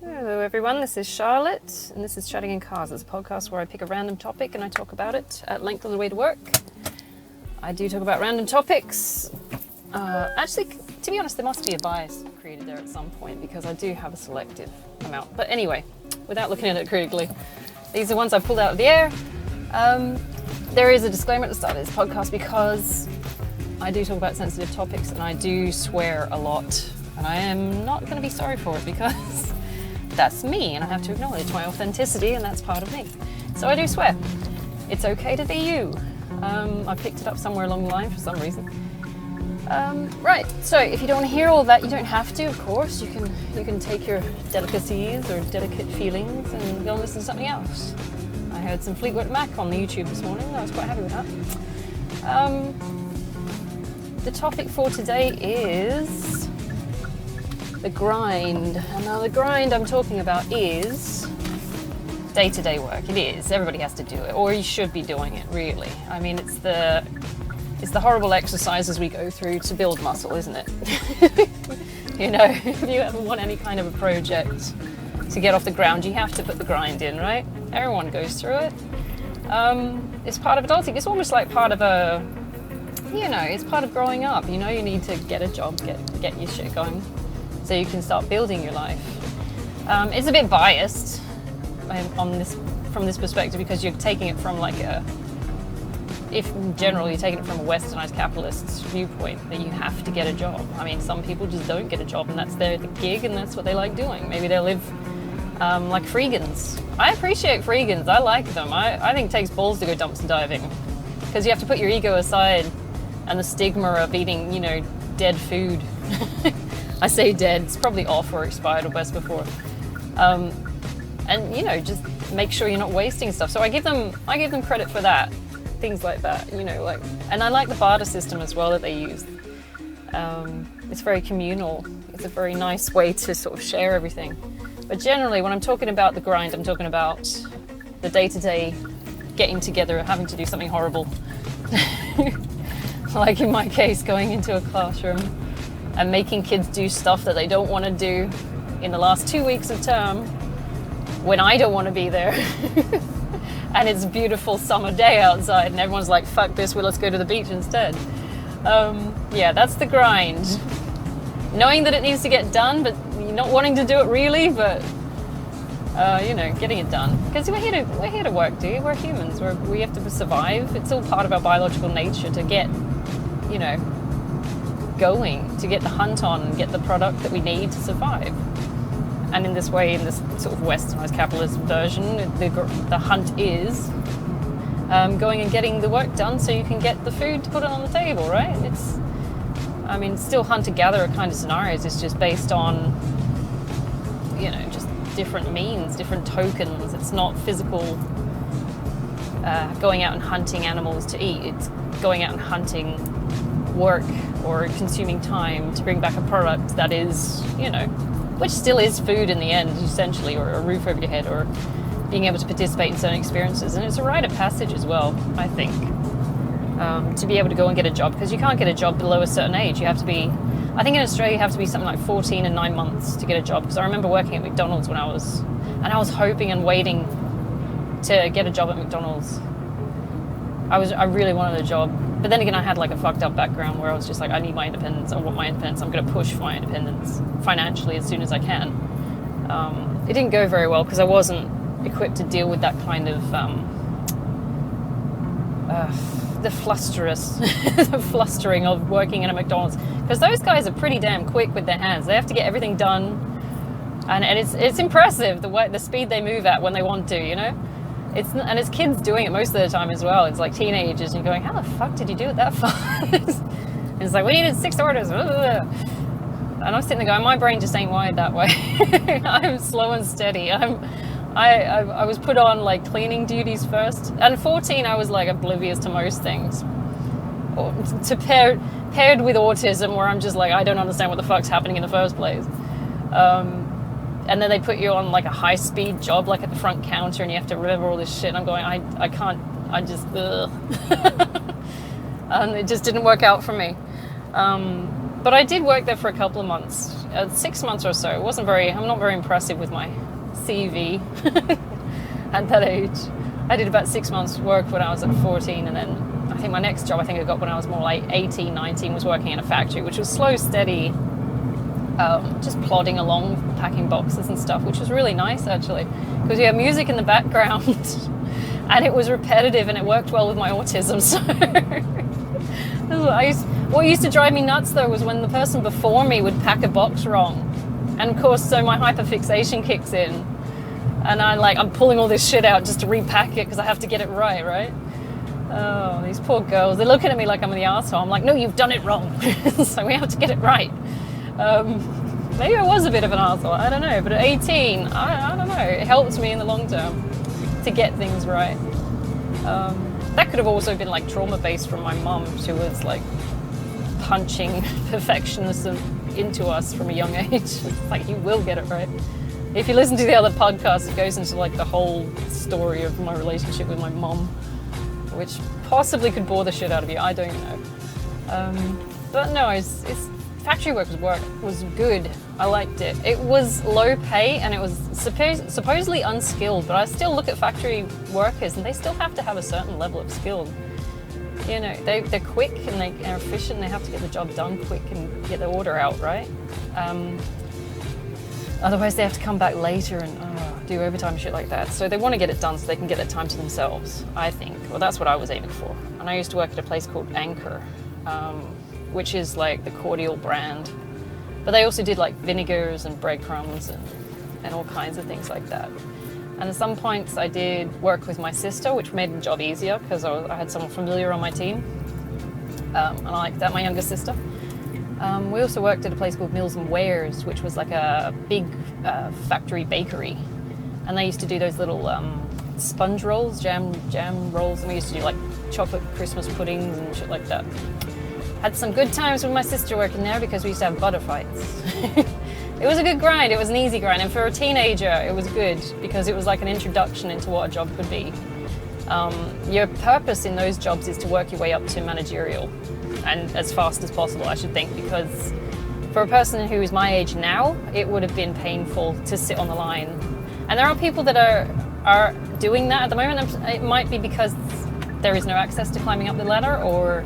Hello everyone, this is Charlotte, and this is Chatting in Cars. It's a podcast where I pick a random topic and I talk about it at length on the way to work. I do talk about random topics. Actually, to be honest, there must be a bias created there at some point because I do have a selective amount. But anyway, without looking at it critically, these are ones I pulled out of the air. There is a disclaimer at the start of this podcast because I do talk about sensitive topics and I do swear a lot. And I am not going to be sorry for it because that's me and I have to acknowledge my authenticity and that's part of me. So I do swear. It's okay to be you. I picked it up somewhere along the line for some reason. Right, so if you don't want to hear all that, you don't have to, of course. You can take your delicacies or delicate feelings and go and listen to something else. I heard some Fleetwood Mac on the YouTube this morning. I was quite happy with that. The topic for today is the grind. And now the grind I'm talking about is day-to-day work. It is. Everybody has to do it, or you should be doing it, really. I mean, it's the horrible exercises we go through to build muscle, isn't it? You know, if you ever want any kind of a project to get off the ground, you have to put the grind in, right? Everyone goes through it. It's part of adulting. It's almost like part of it's part of growing up. You know, you need to get a job, get your shit going, so you can start building your life. It's a bit biased from this perspective because you're taking it from if generally you're taking it from a westernized capitalist viewpoint that you have to get a job. I mean, some people just don't get a job and that's their gig and that's what they like doing. Maybe they live like freegans. I appreciate freegans. I like them. I think it takes balls to go dumpster diving because you have to put your ego aside and the stigma of eating, dead food. I say dead, it's probably off or expired or best before. And just make sure you're not wasting stuff. So I give them credit for that. Things like that, and I like the barter system as well that they use. It's very communal. It's a very nice way to sort of share everything. But generally, when I'm talking about the grind, I'm talking about the day-to-day getting together, having to do something horrible. Like in my case, going into a classroom and making kids do stuff that they don't want to do in the last 2 weeks of term when I don't want to be there. And it's a beautiful summer day outside and everyone's like, fuck this, let's go to the beach instead. That's the grind. Knowing that it needs to get done, but not wanting to do it really, but getting it done. Because we're here to work, dude. We're humans. We have to survive. It's all part of our biological nature to get, going, to get the hunt on and get the product that we need to survive. And in this way, in this sort of westernized capitalist version, the hunt is going and getting the work done so you can get the food to put it on the table, right? It's still hunter-gatherer kind of scenarios. It's just based on, just different means, different tokens. It's not physical going out and hunting animals to eat. It's going out and hunting work or consuming time to bring back a product that is, which still is food in the end, essentially, or a roof over your head, or being able to participate in certain experiences. And it's a rite of passage as well, I think, to be able to go and get a job, because you can't get a job below a certain age. You have to be, I think in Australia you have to be something like 14 and 9 months to get a job, because I remember working at McDonald's when I was hoping and waiting to get a job at McDonald's. I really wanted a job. But then again, I had like a fucked up background where I was just like, I need my independence. I want my independence. I'm going to push for my independence financially as soon as I can. It didn't go very well because I wasn't equipped to deal with that kind of the flustering of working in a McDonald's. Because those guys are pretty damn quick with their hands. They have to get everything done, and it's impressive the speed they move at when they want to, It's kids doing it most of the time as well. It's like teenagers, and you're going, how the fuck did you do it that fast? And it's like, we needed 6 orders. And I'm sitting there going, my brain just ain't wired that way. I'm slow and steady. I was put on like cleaning duties first. And at 14, I was like oblivious to most things. Paired with autism, where I'm just like, I don't understand what the fuck's happening in the first place. And then they put you on like a high-speed job, like at the front counter, and you have to remember all this shit. And I'm going, I can't, I just, ugh. And it just didn't work out for me. But I did work there for a couple of months, 6 months or so. I'm not very impressive with my CV at that age. I did about 6 months work when I was at 14, and then I think my next job I got when I was more like 18, 19 was working in a factory, which was slow, steady, just plodding along, packing boxes and stuff, which was really nice actually, because you have music in the background and it was repetitive and it worked well with my autism. So what used to drive me nuts though was when the person before me would pack a box wrong, and of course so my hyperfixation kicks in, and I'm pulling all this shit out just to repack it because I have to get it right? Oh, these poor girls, they're looking at me like I'm the arsehole. I'm like, no, you've done it wrong. So we have to get it right. Maybe I was a bit of an arsehole, I don't know, but at 18, I don't know, it helped me in the long term to get things right. That could have also been like trauma-based from my mum. She was like punching perfectionism into us from a young age. It's like, you will get it right. If you listen to the other podcast, it goes into like the whole story of my relationship with my mom, which possibly could bore the shit out of you. I don't know. But no, factory work was good. I liked it. It was low pay and it was supposedly unskilled, but I still look at factory workers and they still have to have a certain level of skill. You know, they're quick and they're efficient. They have to get the job done quick and get the order out, right? Otherwise they have to come back later and do overtime and shit like that. So they want to get it done so they can get their time to themselves, I think. Well, that's what I was aiming for. And I used to work at a place called Anchor, which is like the cordial brand. But they also did like vinegars and breadcrumbs and all kinds of things like that. And at some points I did work with my sister, which made the job easier because I had someone familiar on my team. And I liked that, my younger sister. We also worked at a place called Mills and Wares, which was like a big factory bakery. And they used to do those little sponge rolls, jam rolls, and we used to do like chocolate Christmas puddings and shit like that. Had some good times with my sister working there because we used to have butter fights. It was a good grind, it was an easy grind, and for a teenager it was good because it was like an introduction into what a job could be. Your purpose in those jobs is to work your way up to managerial, and as fast as possible, I should think, because for a person who is my age now, it would have been painful to sit on the line. And there are people that are doing that at the moment. It might be because there is no access to climbing up the ladder, or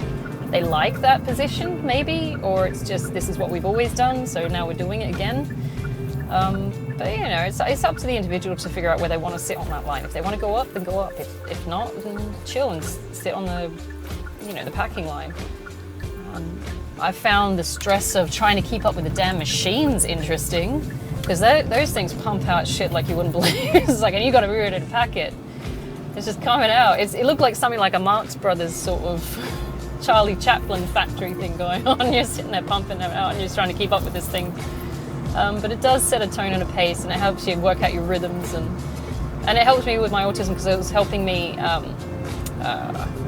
they like that position maybe, or it's just this is what we've always done, so now we're doing it again. But you know, it's up to the individual to figure out where they want to sit on that line. If they want to go up, then go up. If not, then chill and sit on the packing line. I found the stress of trying to keep up with the damn machines interesting, because those things pump out shit like you wouldn't believe. It's like, and you got to be ready to pack it. It's just coming out. It looked like something like a Marx Brothers sort of Charlie Chaplin factory thing going on. You're sitting there pumping them out and you're just trying to keep up with this thing. But it does set a tone and a pace, and it helps you work out your rhythms, and it helps me with my autism because it was helping me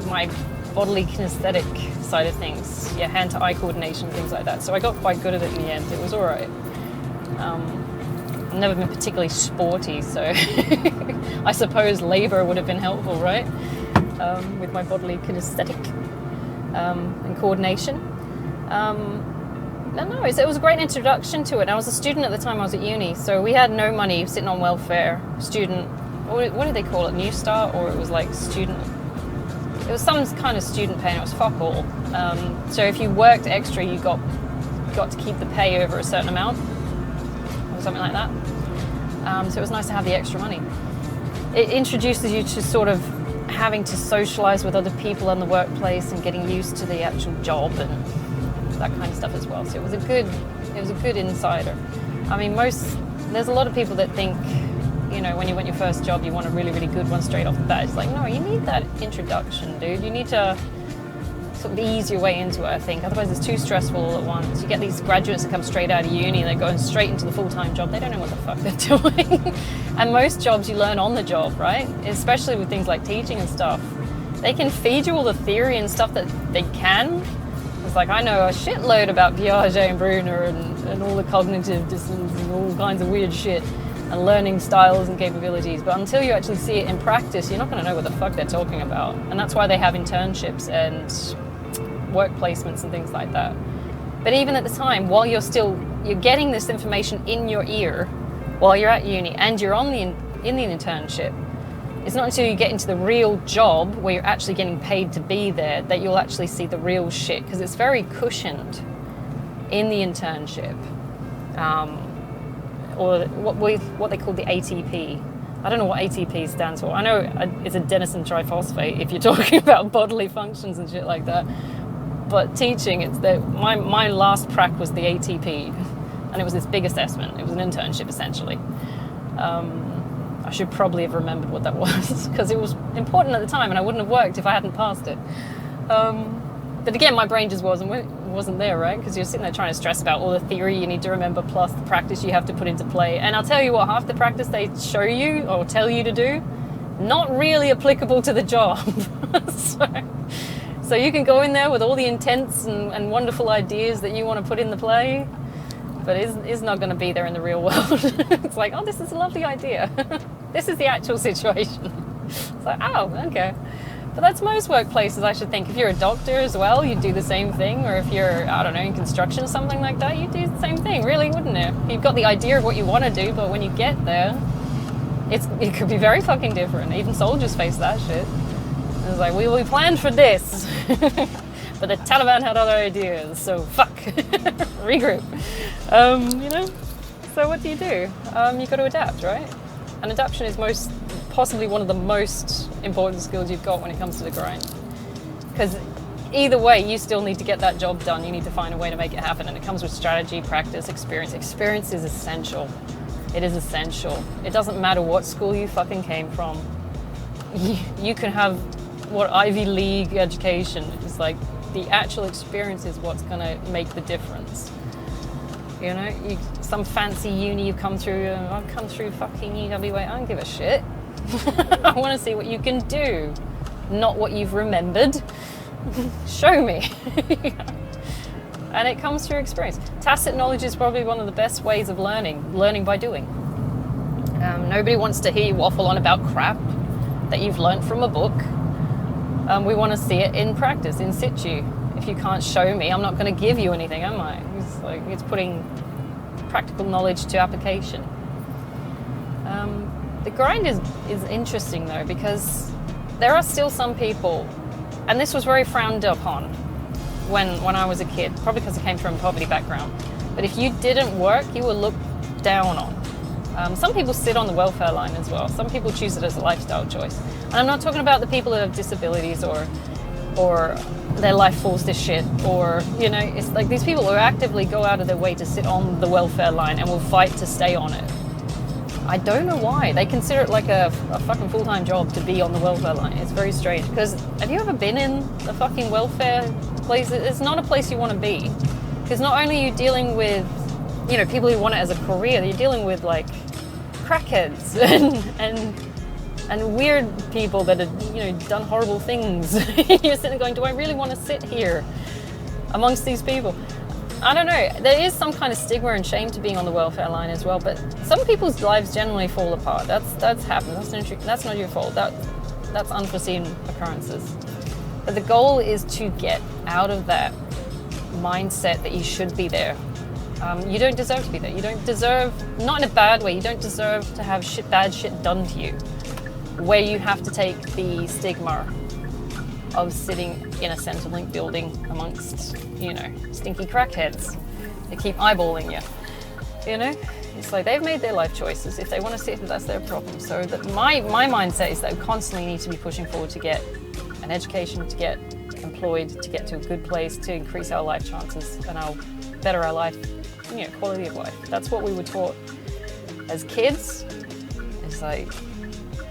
my bodily kinesthetic side of things, hand-to-eye coordination, things like that. So I got quite good at it in the end. It was all right. I've never been particularly sporty, so I suppose labour would have been helpful, right? With my bodily kinesthetic and coordination. No, it was a great introduction to it. I was a student at the time. I was at uni, so we had no money, sitting on welfare, student, what did they call it, New Start, or it was like student, it was some kind of student pay, and it was fuck all. So if you worked extra, you got to keep the pay over a certain amount, or something like that. So it was nice to have the extra money. It introduces you to sort of having to socialise with other people in the workplace and getting used to the actual job and that kind of stuff as well. So it was a good insider. I mean, there's a lot of people that think, when you want your first job, you want a really, really good one straight off the bat. It's like, no, you need that introduction, dude. You need to sort of ease your way into it, I think. Otherwise, it's too stressful all at once. You get these graduates that come straight out of uni and they're going straight into the full-time job. They don't know what the fuck they're doing. And most jobs you learn on the job, right? Especially with things like teaching and stuff. They can feed you all the theory and stuff that they can. It's like, I know a shitload about Piaget and Bruner and all the cognitive dissonance and all kinds of weird shit and learning styles and capabilities. But until you actually see it in practice, you're not going to know what the fuck they're talking about. And that's why they have internships and work placements and things like that. But even at the time, while you're still you're getting this information in your ear while you're at uni and you're in the internship. It's not until you get into the real job where you're actually getting paid to be there that you'll actually see the real shit, because it's very cushioned in the internship. Or what they call the ATP. I don't know what ATP stands for. I know it's adenosine triphosphate if you're talking about bodily functions and shit like that. But teaching, it's my last prac was the ATP, and it was this big assessment. It was an internship essentially. I should probably have remembered what that was because it was important at the time, and I wouldn't have worked if I hadn't passed it. But again, my brain just wasn't there, right? Because you're sitting there trying to stress about all the theory you need to remember plus the practice you have to put into play. And I'll tell you what, half the practice they show you or tell you to do, not really applicable to the job. So you can go in there with all the intense and wonderful ideas that you want to put in the play, but it's not going to be there in the real world. It's like, oh, this is a lovely idea. This is the actual situation. It's like, oh, okay. But that's most workplaces, I should think. If you're a doctor as well, you'd do the same thing. Or if you're, I don't know, in construction or something like that, you'd do the same thing, really, wouldn't it? You've got the idea of what you want to do, but when you get there, it could be very fucking different. Even soldiers face that shit. It's like, we planned for this. But the Taliban had other ideas, so fuck. Regroup. You know? So what do? You've got to adapt, right? And adaptation is possibly one of the most important skills you've got when it comes to the grind. Because either way, you still need to get that job done. You need to find a way to make it happen. And it comes with strategy, practice, experience. Experience is essential. It is essential. It doesn't matter what school you fucking came from. You can have Ivy League education. It's like the actual experience is what's going to make the difference. You know, some fancy uni you've come through, I've come through fucking UWA, I don't give a shit. I want to see what you can do, not what you've remembered. Show me. And it comes through experience. Tacit knowledge is probably one of the best ways of learning by doing. Nobody wants to hear you waffle on about crap that you've learnt from a book. We want to see it in practice, in situ. If you can't show me, I'm not going to give you anything, am I? It's putting practical knowledge to application. The grind is interesting though, because there are still some people, and this was very frowned upon when I was a kid, probably because I came from a poverty background, but if you didn't work, you were looked down on. Some people sit on the welfare line as well. Some people choose it as a lifestyle choice. And I'm not talking about the people who have disabilities or their life falls to shit, or, you know, it's like these people who actively go out of their way to sit on the welfare line and will fight to stay on it. I don't know why. They consider it like a fucking full-time job to be on the welfare line. It's very strange. Because have you ever been in a fucking welfare place? It's not a place you want to be. Because not only are you dealing with, you know, people who want it as a career, you're dealing with like crackheads and weird people that have, you know, done horrible things. You're sitting there going, do I really want to sit here amongst these people? I don't know. There is some kind of stigma and shame to being on the welfare line as well, but some people's lives generally fall apart. That's happened. That's not your fault. That's unforeseen occurrences. But the goal is to get out of that mindset that you should be there. You don't deserve to be there. You don't deserve, not in a bad way, you don't deserve to have bad shit done to you, where you have to take the stigma of sitting in a Centrelink building amongst, you know, stinky crackheads that keep eyeballing you. You know, it's like they've made their life choices. If they want to sit, that's their problem. So that my mindset is that we constantly need to be pushing forward to get an education, to get employed, to get to a good place, to increase our life chances and better our life, you know, quality of life. That's what we were taught as kids. It's like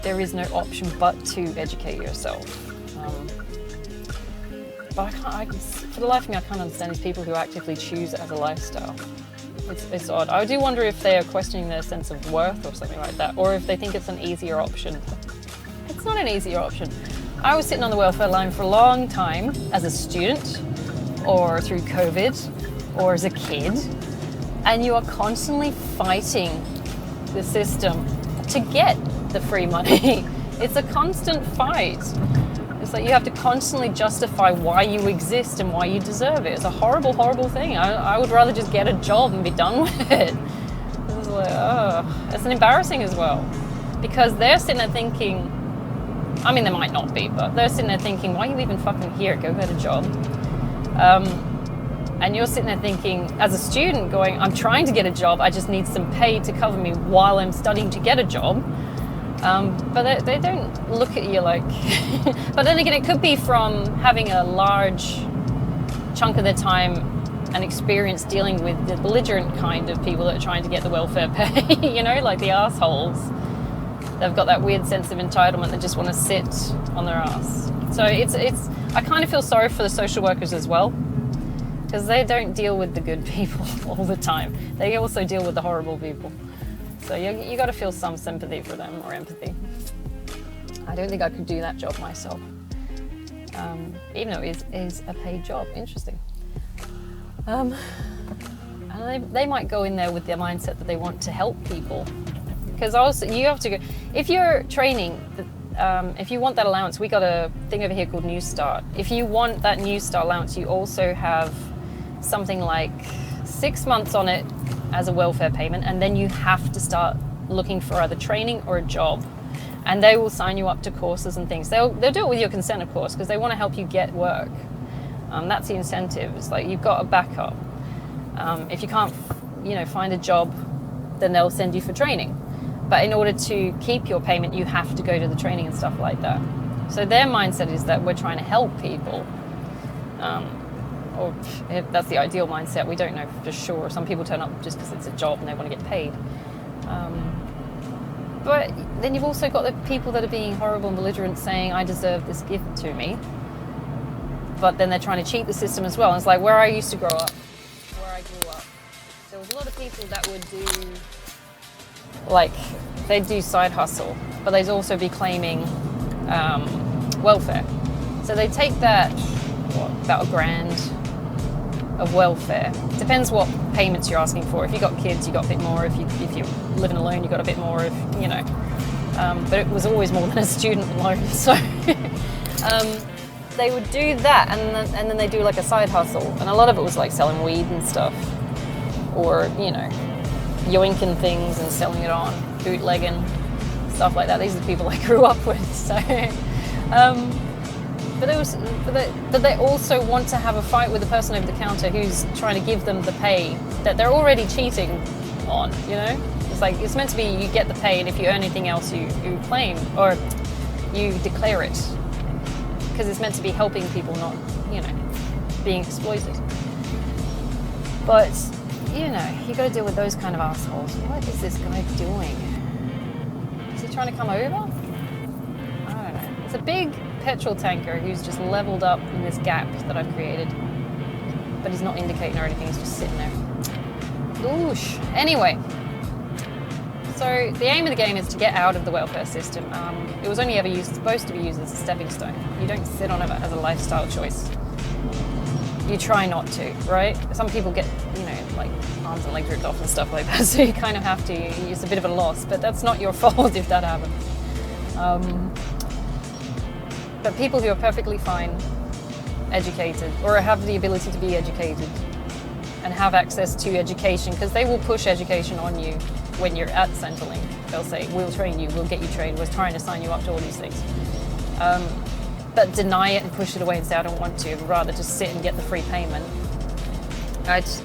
there is no option but to educate yourself. But for the life of me, I can't understand these people who actively choose it as a lifestyle. It's odd. I do wonder if they are questioning their sense of worth or something like that, or if they think it's an easier option. It's not an easier option. I was sitting on the welfare line for a long time as a student, or through COVID, or as a kid, and you are constantly fighting the system to get the free money. It's a constant fight. It's So you have to constantly justify why you exist and why you deserve it. It's a horrible, horrible thing. I would rather just get a job and be done with it. It's like, oh, it's embarrassing as well. Because they're sitting there thinking, I mean, they might not be, but they're sitting there thinking, why are you even fucking here? Go get a job. And you're sitting there thinking, as a student, going, I'm trying to get a job. I just need some pay to cover me while I'm studying to get a job. But they don't look at you like... But then again, it could be from having a large chunk of their time and experience dealing with the belligerent kind of people that are trying to get the welfare pay, you know, like the assholes. They've got that weird sense of entitlement that just want to sit on their ass. So I kind of feel sorry for the social workers as well, because they don't deal with the good people all the time. They also deal with the horrible people. So you got to feel some sympathy for them, or empathy. I don't think I could do that job myself, even though it is a paid job. Interesting. And they might go in there with their mindset that they want to help people. Because also you have to go, if you're training, if you want that allowance, we got a thing over here called New Start. If you want that New Start allowance, you also have something like 6 months on it as a welfare payment, and then you have to start looking for either training or a job. And they will sign you up to courses and things. They'll do it with your consent, of course, because they want to help you get work. That's the incentive. It's like you've got a backup. If you can't, find a job, then they'll send you for training. But in order to keep your payment, you have to go to the training and stuff like that. So their mindset is that we're trying to help people. Or if that's the ideal mindset, we don't know for sure. Some people turn up just because it's a job and they want to get paid. But then you've also got the people that are being horrible and belligerent saying, I deserve this gift to me. But then they're trying to cheat the system as well. And it's like where I used to grow up, where I grew up, there was a lot of people that would do, they'd do side hustle, but they'd also be claiming welfare. So they take that, about $1,000 of welfare. Depends what payments you're asking for. If you got kids, you got a bit more. If you're living alone, you got a bit more. But it was always more than a student loan. So they would do that, and then they do like a side hustle, and a lot of it was like selling weed and stuff, or yoinking things and selling it on, bootlegging, stuff like that. These are the people I grew up with. So. But they also want to have a fight with the person over the counter who's trying to give them the pay that they're already cheating on, It's like, it's meant to be you get the pay, and if you earn anything else, you claim, or you declare it. Because it's meant to be helping people, not, being exploited. But, you got to deal with those kind of assholes. What is this guy doing? Is he trying to come over? I don't know. It's a big petrol tanker who's just leveled up in this gap that I've created, but he's not indicating or anything, he's just sitting there. Oosh. Anyway, so the aim of the game is to get out of the welfare system. It was only ever supposed to be used as a stepping stone. You don't sit on it as a lifestyle choice. You try not to, right? Some people get, arms and legs ripped off and stuff like that, so you kind of have to. It's a bit of a loss, but that's not your fault if that happens. But people who are perfectly fine, educated, or have the ability to be educated and have access to education, because they will push education on you when you're at Centrelink. They'll say, we'll train you, we'll get you trained, we're trying to sign you up to all these things. But deny it and push it away and say, I don't want to, rather just sit and get the free payment. That's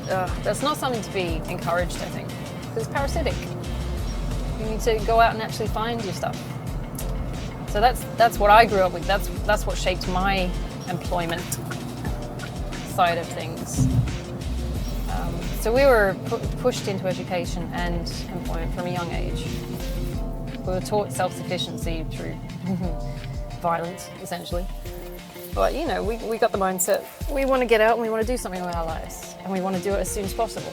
not something to be encouraged, I think, because it's parasitic. You need to go out and actually find your stuff. So that's what I grew up with. That's what shaped my employment side of things. So we were pushed into education and employment from a young age. We were taught self-sufficiency through violence, essentially. But we got the mindset, we want to get out and we want to do something with our lives, and we want to do it as soon as possible.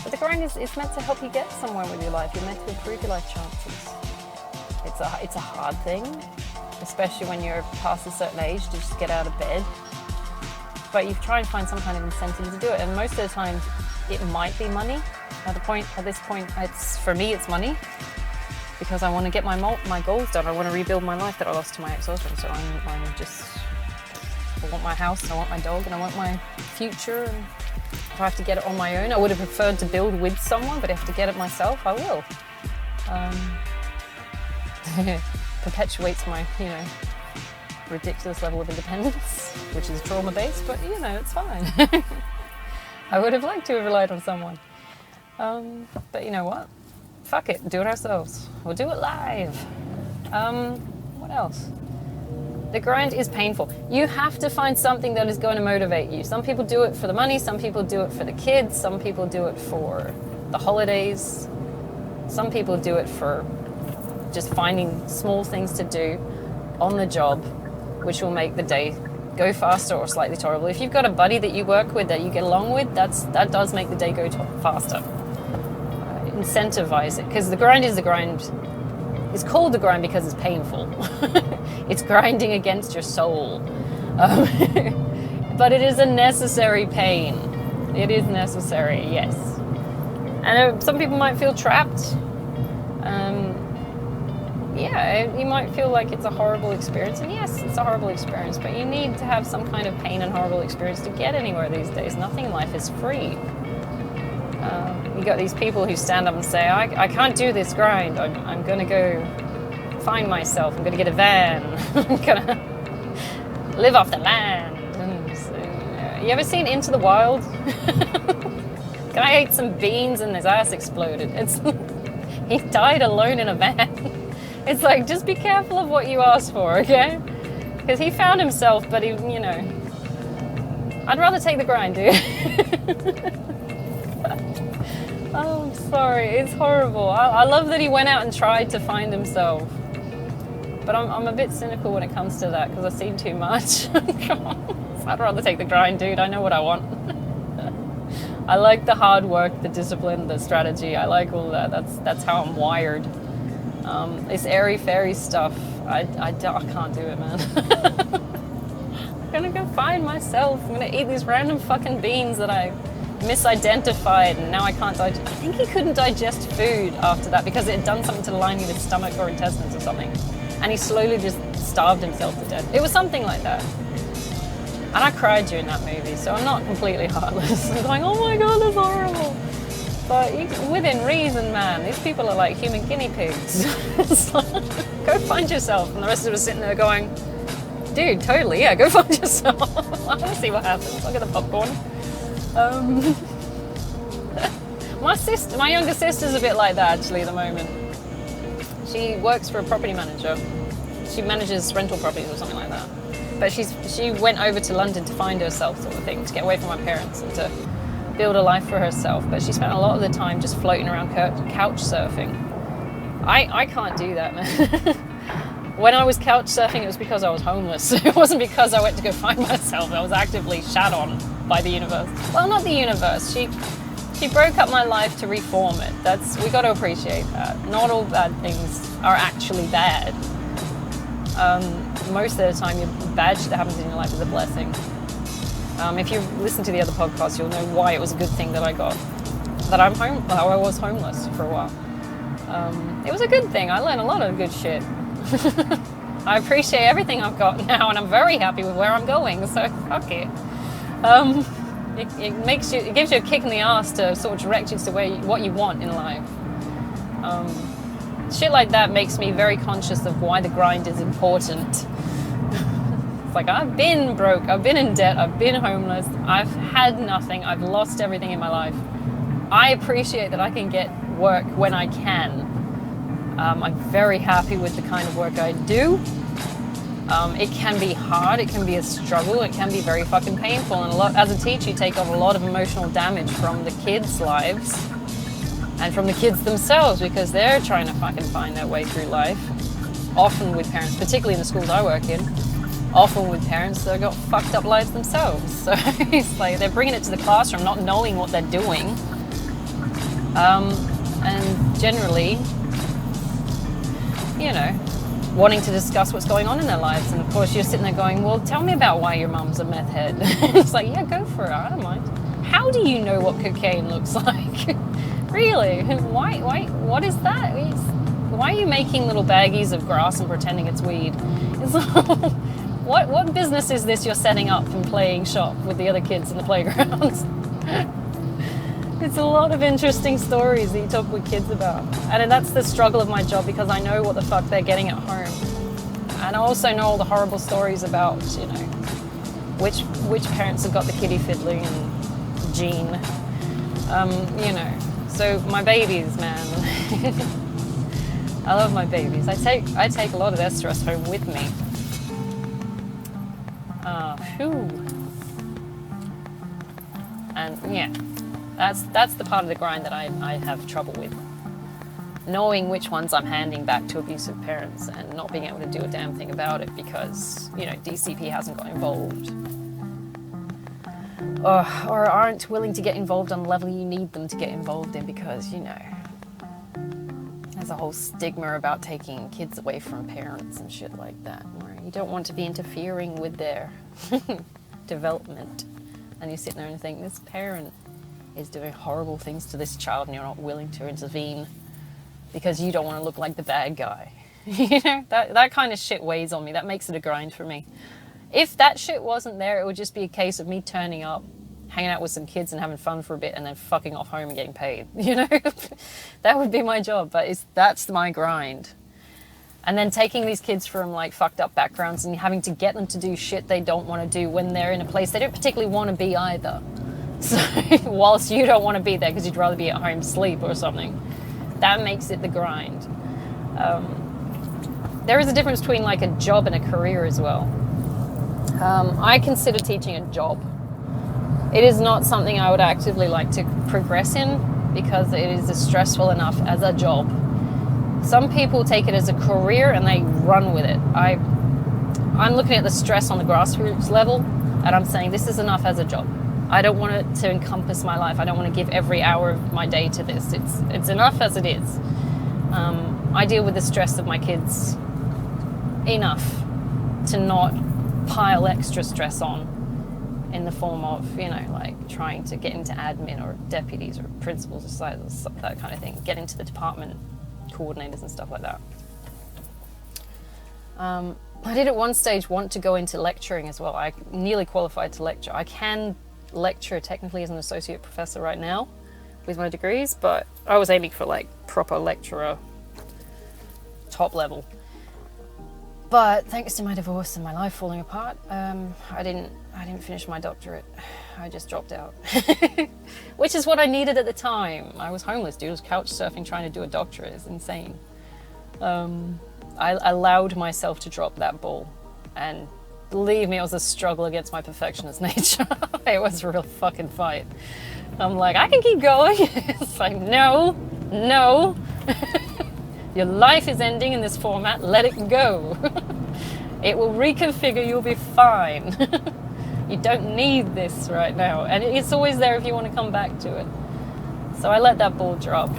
But the grind is meant to help you get somewhere with your life. You're meant to improve your life chances. It's a hard thing, especially when you're past a certain age, to just get out of bed. But you try and find some kind of incentive to do it, and most of the time it might be money. At this point, for me, it's money. because I want to get my goals done. I want to rebuild my life that I lost to my ex-husband. So I want my house, I want my dog, and I want my future. And if I have to get it on my own, I would have preferred to build with someone, but if I have to get it myself, I will. Perpetuates my, ridiculous level of independence, which is trauma-based, but it's fine. I would have liked to have relied on someone. But you know what? Fuck it, do it ourselves. We'll do it live. What else? The grind is painful. You have to find something that is going to motivate you. Some people do it for the money, some people do it for the kids, some people do it for the holidays, some people do it for just finding small things to do on the job, which will make the day go faster or slightly tolerable. If you've got a buddy that you work with, that you get along with, that does make the day go faster. Incentivize it, because the grind is the grind. It's called the grind because it's painful. It's grinding against your soul. But it is a necessary pain. It is necessary, yes. And some people might feel trapped. You might feel like it's a horrible experience. And yes, it's a horrible experience, but you need to have some kind of pain and horrible experience to get anywhere these days. Nothing in life is free. You got these people who stand up and say, I can't do this grind. I'm going to go find myself. I'm going to get a van. I'm going to live off the land. And so, you ever seen Into the Wild? Guy ate some beans and his ass exploded. He died alone in a van. It's like, just be careful of what you ask for, okay? Because he found himself, but I'd rather take the grind, dude. Oh, I'm sorry, it's horrible. I love that he went out and tried to find himself. But I'm a bit cynical when it comes to that, because I've seen too much. So I'd rather take the grind, dude. I know what I want. I like the hard work, the discipline, the strategy. I like all that. That's how I'm wired. This airy-fairy stuff, I can't do it, man. I'm gonna go find myself. I'm gonna eat these random fucking beans that I misidentified, and now I can't digest. I think he couldn't digest food after that because it had done something to the lining of his stomach or intestines or something. And he slowly just starved himself to death. It was something like that. And I cried during that movie, so I'm not completely heartless. I'm going, oh my god, that's horrible. But within reason, man, these people are like human guinea pigs. Go find yourself. And the rest of us sitting there going, dude, totally, yeah, go find yourself. I want to see what happens. I'll get the popcorn. My younger sister's a bit like that, actually, at the moment. She works for a property manager. She manages rental properties or something like that. But she went over to London to find herself, sort of thing, to get away from her parents and to build a life for herself. But she spent a lot of the time just floating around couch surfing. I can't do that, man. When I was couch surfing, it was because I was homeless. It wasn't because I went to go find myself. I was actively shat on by the universe. Well, not the universe. She broke up my life to reform it. We got to appreciate that. Not all bad things are actually bad. Most of the time, your bad shit that happens in your life is a blessing. If you listen to the other podcasts, you'll know why it was a good thing that I was homeless for a while. It was a good thing. I learned a lot of good shit. I appreciate everything I've got now, and I'm very happy with where I'm going. So fuck it. It gives you a kick in the ass to sort of direct you to what you want in life. Shit like that makes me very conscious of why the grind is important. It's like, I've been broke, I've been in debt, I've been homeless, I've had nothing, I've lost everything in my life. I appreciate that I can get work when I can. I'm very happy with the kind of work I do. It can be hard, it can be a struggle, it can be very fucking painful, and as a teacher you take on a lot of emotional damage from the kids' lives and from the kids themselves, because they're trying to fucking find their way through life, often with parents, particularly in the schools I work in, often with parents that have got fucked up lives themselves. So it's like they're bringing it to the classroom not knowing what they're doing, and generally, wanting to discuss what's going on in their lives. And of course you're sitting there going, well, tell me about why your mum's a meth head. It's like, yeah, go for it, I don't mind. How do you know what cocaine looks like? Really? Why? What is that? why are you making little baggies of grass and pretending it's weed? It's like, what business is this you're setting up and playing shop with the other kids in the playgrounds? It's a lot of interesting stories that you talk with kids about. And that's the struggle of my job, because I know what the fuck they're getting at home. And I also know all the horrible stories about, you know, which parents have got the kiddie fiddling and gene. You know, so my babies, man. I love my babies. I take a lot of their stress home with me. And yeah, that's the part of the grind that I have trouble with. Knowing which ones I'm handing back to abusive parents and not being able to do a damn thing about it because, you know, DCP hasn't got involved. Or aren't willing to get involved on the level you need them to get involved in, because, you know, there's a whole stigma about taking kids away from parents and shit like that, where you don't want to be interfering with their development. And you sit there and think, this parent is doing horrible things to this child and you're not willing to intervene because you don't want to look like the bad guy. You know, that kind of shit weighs on me. That makes it a grind for me. If that shit wasn't there, it would just be a case of me turning up, hanging out with some kids and having fun for a bit and then fucking off home and getting paid, you know? That would be my job, but that's my grind. And then taking these kids from like fucked up backgrounds and having to get them to do shit they don't want to do when they're in a place they don't particularly want to be either. So whilst you don't want to be there because you'd rather be at home sleep or something, that makes it the grind. There is a difference between like a job and a career as well. I consider teaching a job. It is not something I would actively like to progress in because it is stressful enough as a job. Some people take it as a career and they run with it. I'm looking at the stress on the grassroots level and I'm saying this is enough as a job. I don't want it to encompass my life. I don't want to give every hour of my day to this. It's enough as it is. I deal with the stress of my kids enough to not pile extra stress on in the form of, you know, like trying to get into admin or deputies or principals or that kind of thing, get into the department coordinators and stuff like that. I did at one stage want to go into lecturing as well. I nearly qualified to lecture. I can lecture technically as an associate professor right now with my degrees, but I was aiming for like proper lecturer, top level. But thanks to my divorce and my life falling apart, I didn't finish my doctorate. I just dropped out, which is what I needed at the time. I was homeless, dude. I was couch surfing trying to do a doctorate. It's insane. I allowed myself to drop that ball, and believe me, it was a struggle against my perfectionist nature. It was a real fucking fight. I'm like, I can keep going. It's like, no. Your life is ending in this format, let it go. It will reconfigure, you'll be fine. You don't need this right now. And it's always there if you want to come back to it. So I let that ball drop.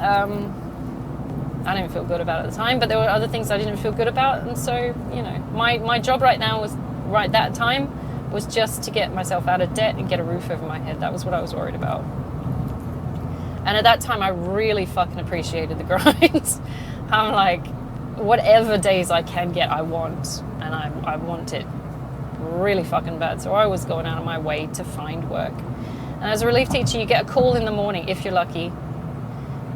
I didn't feel good about it at the time, but there were other things I didn't feel good about. And so, you know, my job right now that time was just to get myself out of debt and get a roof over my head. That was what I was worried about. And at that time, I really fucking appreciated the grind. I'm like, whatever days I can get, I want. And I want it really fucking bad. So I was going out of my way to find work. And as a relief teacher, you get a call in the morning, if you're lucky.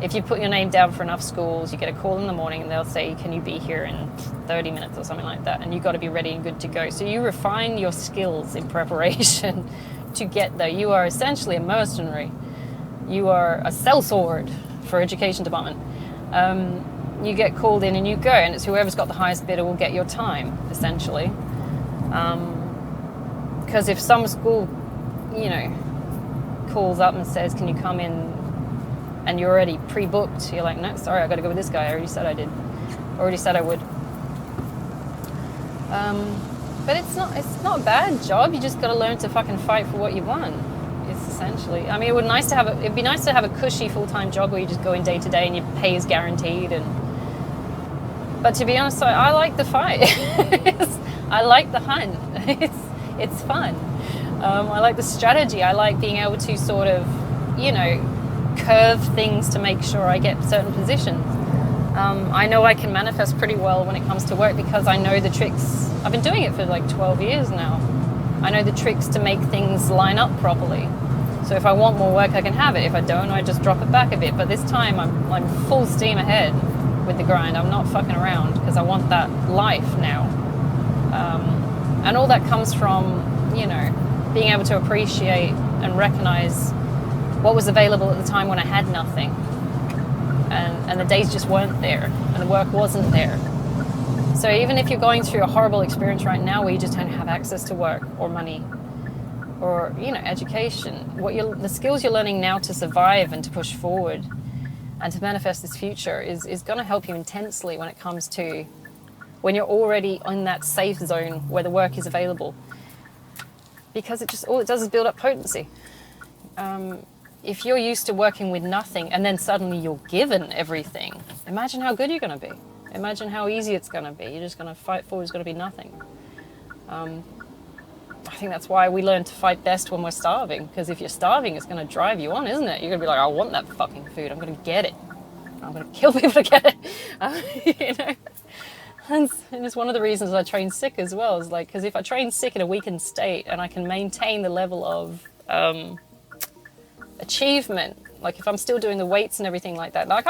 If you put your name down for enough schools, you get a call in the morning and they'll say, can you be here in 30 minutes or something like that? And you've got to be ready and good to go. So you refine your skills in preparation to get there. You are essentially a mercenary. You are a sellsword for education department. You get called in and you go, and it's whoever's got the highest bidder will get your time, essentially. Because if some school, you know, calls up and says, can you come in, and you're already pre-booked, you're like, no, sorry, I got to go with this guy. I already said I did. Already said I would. But it's not a bad job. You just got to learn to fucking fight for what you want. It's essentially, I mean, it'd be nice to have a cushy full-time job where you just go in day to day and your pay is guaranteed. But to be honest, I like the fight. I like the hunt. It's fun. I like the strategy. I like being able to sort of, you know, curve things to make sure I get certain positions. I know I can manifest pretty well when it comes to work because I know the tricks. I've been doing it for like 12 years now. I know the tricks to make things line up properly. So if I want more work, I can have it. If I don't, I just drop it back a bit. But this time I'm full steam ahead with the grind. I'm not fucking around because I want that life now. And all that comes from, you know, being able to appreciate and recognize what was available at the time when I had nothing. And the days just weren't there and the work wasn't there. So even if you're going through a horrible experience right now where you just don't have access to work or money or, you know, education, the skills you're learning now to survive and to push forward and to manifest this future is going to help you intensely when it comes to when you're already in that safe zone where the work is available. Because all it does is build up potency. If you're used to working with nothing and then suddenly you're given everything, imagine how good you're going to be. Imagine how easy it's going to be. You're just going to fight forward. It's going to be nothing. I think that's why we learn to fight best when we're starving. Because if you're starving, it's going to drive you on, isn't it? You're going to be like, I want that fucking food. I'm going to get it. I'm going to kill people to get it. You know? And it's one of the reasons I train sick as well. Is like, because if I train sick in a weakened state and I can maintain the level of achievement, like if I'm still doing the weights and everything like that, like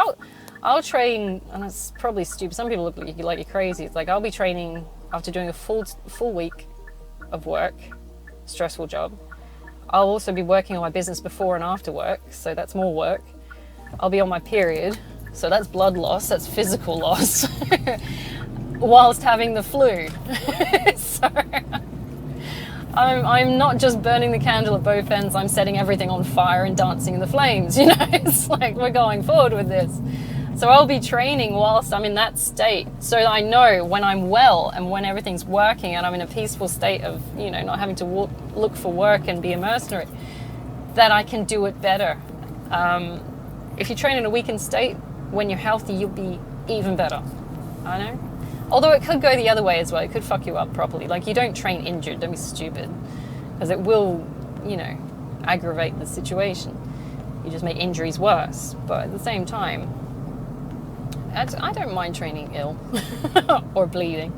I'll train, and it's probably stupid. Some people look like you're crazy. It's like I'll be training after doing a full week of work, stressful job. I'll also be working on my business before and after work, so that's more work. I'll be on my period, so that's blood loss, that's physical loss, whilst having the flu. So I'm not just burning the candle at both ends, I'm setting everything on fire and dancing in the flames, you know? It's like we're going forward with this. So I'll be training whilst I'm in that state so that I know when I'm well and when everything's working and I'm in a peaceful state of, you know, not having to look for work and be a mercenary, that I can do it better. If you train in a weakened state, when you're healthy, you'll be even better. I know. Although it could go the other way as well. It could fuck you up properly. Like, you don't train injured. Don't be stupid. Because it will, you know, aggravate the situation. You just make injuries worse. But at the same time, I don't mind training ill or bleeding.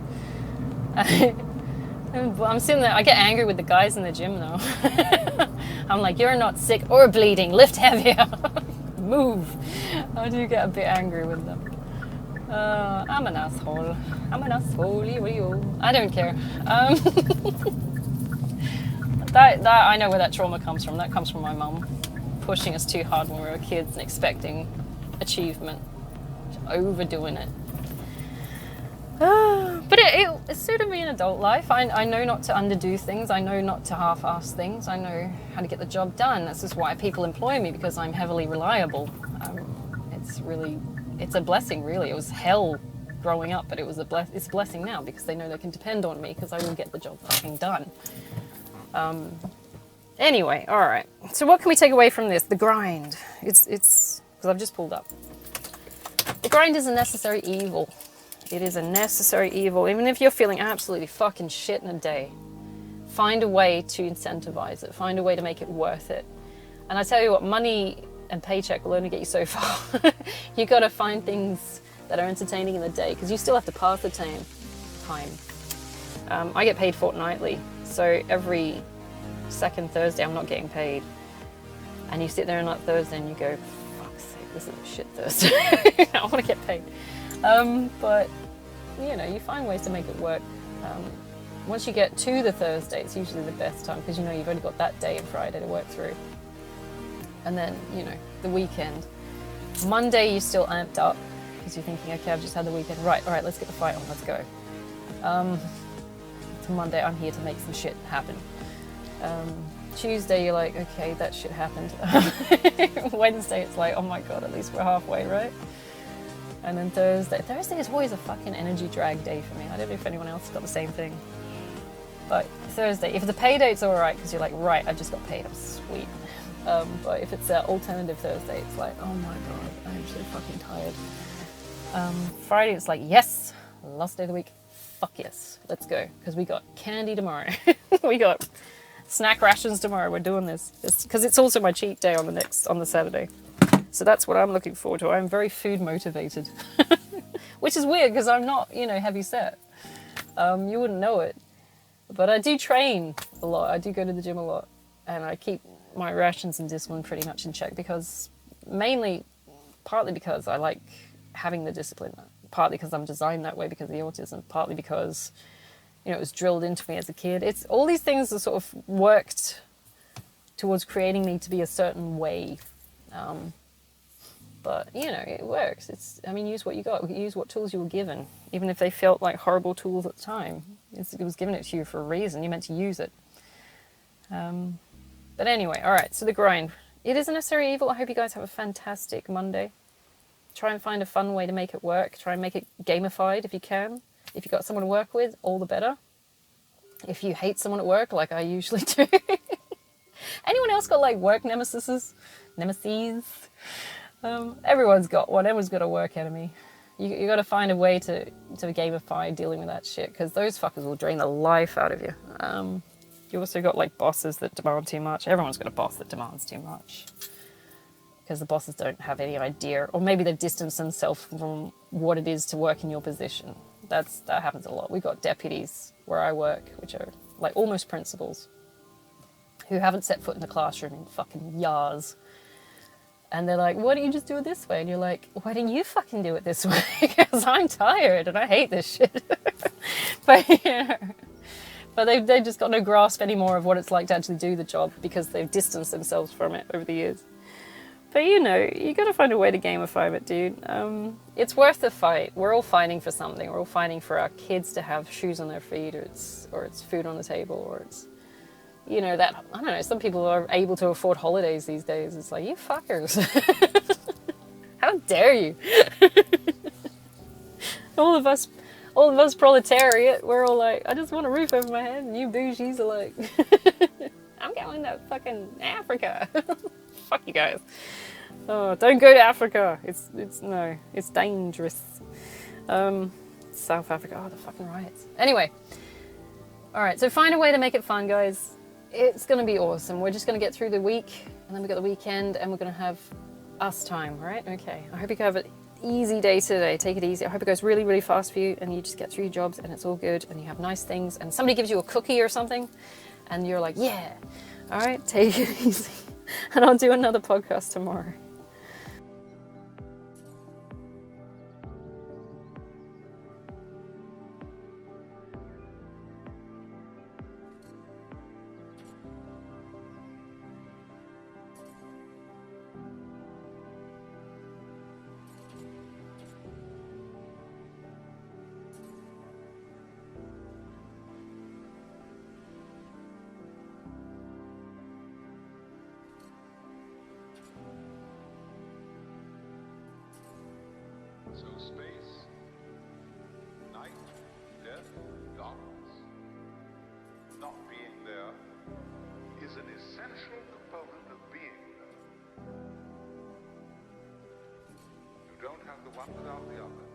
I'm sitting there, I get angry with the guys in the gym though. I'm like, you're not sick or bleeding, lift heavier, move. I do get a bit angry with them. I'm an asshole. I don't care. That I know where that trauma comes from. That comes from my mum pushing us too hard when we were kids and expecting achievement. Overdoing it. But it suited me in adult life. I know not to underdo things. I know not to half-ass things. I know how to get the job done. This is why people employ me, because I'm heavily reliable. It's a blessing, really. It was hell growing up, but it's a blessing now because they know they can depend on me because I will get the job fucking done. Anyway, all right. So what can we take away from this? The grind. It's because I've just pulled up. The grind is a necessary evil. It is a necessary evil. Even if you're feeling absolutely fucking shit in a day, find a way to incentivize it. Find a way to make it worth it. And I tell you what, money and paycheck will only get you so far. You got to find things that are entertaining in the day because you still have to pass the time. I get paid fortnightly, so every second Thursday I'm not getting paid. And you sit there on that Thursday and you go, fuck's sake, this is a shit Thursday. I want to get paid. But, you know, you find ways to make it work. Once you get to the Thursday, it's usually the best time because you know you've only got that day and Friday to work through. And then, you know, the weekend. Monday, you're still amped up because you're thinking, okay, I've just had the weekend. Right, all right, let's get the fight on, let's go. It's Monday, I'm here to make some shit happen. Tuesday, you're like, okay, that shit happened. Wednesday, it's like, oh my God, at least we're halfway, right? And then Thursday is always a fucking energy drag day for me. I don't know if anyone else got the same thing. But Thursday, if the pay date's all right, because you're like, right, I just got paid, I'm sweet. But if it's an alternative Thursday, it's like, oh my God, I'm so fucking tired. Friday, it's like, yes, last day of the week, fuck yes, let's go. Because we got candy tomorrow. We got snack rations tomorrow. We're doing this. Because it's also my cheat day on the Saturday. So that's what I'm looking forward to. I'm very food motivated. which is weird because I'm not, you know, heavy set. You wouldn't know it. But I do train a lot. I do go to the gym a lot. And I keep my rations and discipline pretty much in check because partly because I like having the discipline, partly because I'm designed that way because of the autism, partly because, you know, it was drilled into me as a kid. It's all these things that sort of worked towards creating me to be a certain way. But, you know, it works. Use what you got. Use what tools you were given, even if they felt like horrible tools at the time. It was given it to you for a reason. You meant to use it. But anyway, all right, so the grind. It isn't necessarily evil. I hope you guys have a fantastic Monday. Try and find a fun way to make it work. Try and make it gamified if you can. If you've got someone to work with, all the better. If you hate someone at work, like I usually do. Anyone else got like work nemesis? Everyone's got one. Everyone's got a work enemy. You got to find a way to gamify dealing with that shit, because those fuckers will drain the life out of you. You also got like bosses that demand too much. Everyone's got a boss that demands too much because the bosses don't have any idea, or maybe they've distanced themselves from what it is to work in your position. That happens a lot. We've got deputies where I work, which are like almost principals, who haven't set foot in the classroom in fucking years. And they're like, why don't you just do it this way? And you're like, why don't you fucking do it this way? Because I'm tired and I hate this shit. But they've just got no grasp anymore of what it's like to actually do the job because they've distanced themselves from it over the years. But you know, you got to find a way to gamify it, dude. It's worth the fight. We're all fighting for something. We're all fighting for our kids to have shoes on their feet, or it's food on the table, or it's, you know, that, I don't know, some people are able to afford holidays these days. It's like, you fuckers. How dare you? All of us proletariat, we're all like, I just want a roof over my head, and you bougies are like, I'm going to fucking Africa. Fuck you guys. Oh, don't go to Africa. It's dangerous. South Africa, oh, the fucking riots. Anyway, all right, so find a way to make it fun, guys. It's going to be awesome. We're just going to get through the week, and then we've got the weekend, and we're going to have us time, right? Okay, I hope you have an easy day today. Take it easy. I hope it goes really, really fast for you, and you just get through your jobs, and it's all good, and you have nice things, and somebody gives you a cookie or something, and you're like, yeah. All right, take it easy. And I'll do another podcast tomorrow. So space, night, death, darkness, not being there is an essential component of being there. You don't have the one without the other.